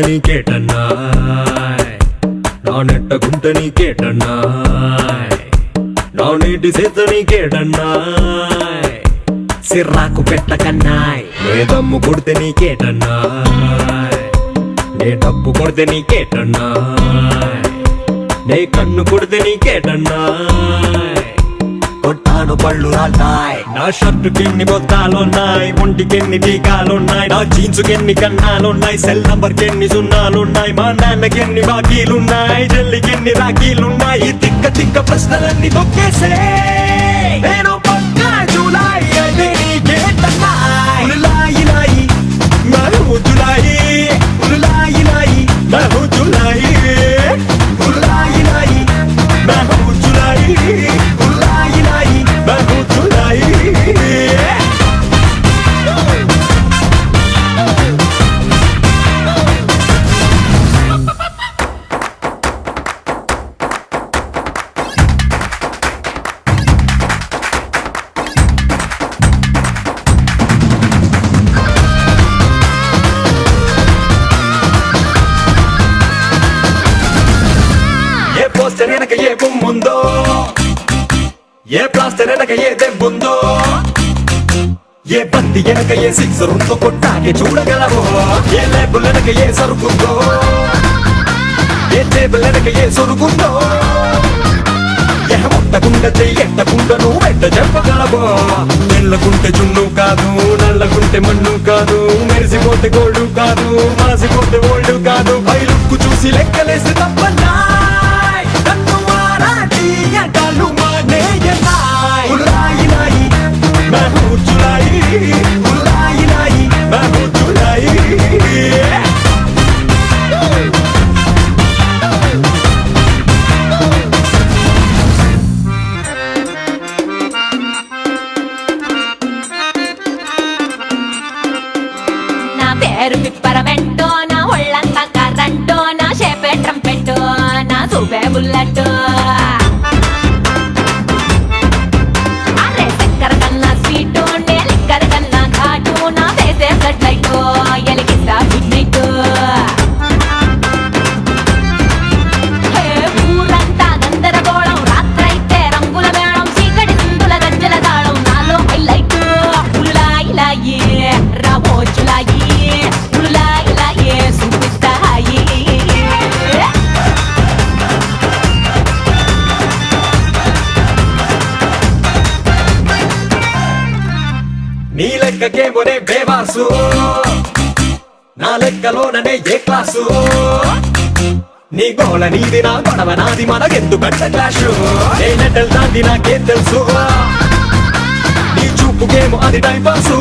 నీకేటన్నాయ్ నా నెట్టకుంట నీకేటన్నాయ్ నా నీటి సేత నీకేటన్నాయ్ సిర్రాకు పెట్టకన్నాయ్ నే దమ్ము కొడితే నీకేటన్నాయ్ నే డబ్బు కొడితే నీకేటన్నాయ్ నే కన్ను కొడితే నీకేటన్నాయ్ కొట్టాను పళ్ళు రాల్తాయ్ నా షర్టుకెన్ని బొత్తాలున్నాయి ఒంటికెన్ని టీకాలున్నాయి నా జీన్సుకెన్ని కన్నాలున్నాయి సెల్ నంబర్కెన్ని సున్నాలున్నాయి మా నాన్నకెన్ని బాకీలున్నాయి జల్లికెన్ని రాఖీలున్నాయి తిక్క తిక్క ప్రశ్నలన్నీ తొక్కేసే నేను పక్కా జూలై అయితే నీకేటన్నాయ్ ఉలాయి లాయి మరో జులాయి ఉలాయి లాయి మరో జులాయి ఉలాయి లాయి మరో జులాయి ఉలాయి లాయి మరో జులాయి ఏ పోస్టర్ వెనక ఏ బొమ్ముందో ఏ ప్లాస్టర్ వెనక ఏ దెబ్బుందో ఏ బంతి వెనక ఏ సిక్సర్ ఉందో కొట్టాకే చూడగలవో ఏ లేబుల్ వెనక ఏ సరుకుందో ఏ టేబుల్ వెనక ఏ సొరుకుందో ఏ ఒట్టకుండ చెయ్యట్టకుండ నువ్వు వెంట చెప్పగలవో తెల్లకుంటే చున్ను కాదు నల్లకుంటే మన్ను కాదు మెరిసిపోతే గోల్డ్ కాదు మాసిపోతే ఓల్డ్ కాదు బయలుక్కు చూసి లెక్కలేసి తప్పన్నా నా పేరు పిప్పరమెంటో నా ఒళ్ళంతా కర్రంటో నా షేపే ట్రంపెట్టో నా సూపే బుల్లెట్టో అరే చక్కెర కన్నా స్వీటు నే లిక్కర కన్నా ఘాటు నా ఫేసే ఫ్లడ్ లైటో ఎలిగిస్తా గుడ్ నైట్ ఊరంతా గందరగోళం రాత్రైతే రంగుల మేళం చీకటి సింధుల గజ్జల తాళం నాలో హైలైట్ ఉలాయి లాయి రావో జులాయి ఉలాయి లాయి చూపిస్తాయి నీ లెక్కకేమోనే బేవాసు నా లెక్కలోననే ఏ క్లాసు నీ గోళ నీది నా గొడవ నాది మనకెందుకంట క్లాషు ఏ నెట్టలు దాంది నాకేం తెలుసు నీ చూపుకేమో అది టైం పాసు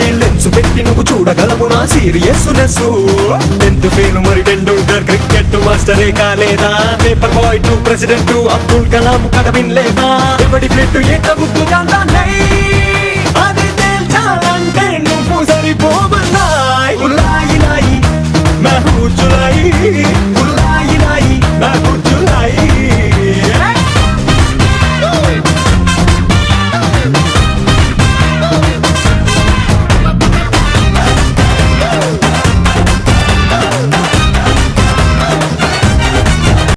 ఏ లెన్స్ పెట్టి నువ్వు చూడగలవు నా సీరియస్నెస్ 10th ఫెయిల్ మరి టెండూల్కర్ క్రికెట్ మాస్టరే కాలేదా paper boy to president Abdul Kalam కథ వినలేదా ఎవడి ఫ్లెట్ ఏ తగ్గుతూ అది తేల్చాలంటే నువ్వు సరిపోమన్నాయ్ ఉలాయి లాయి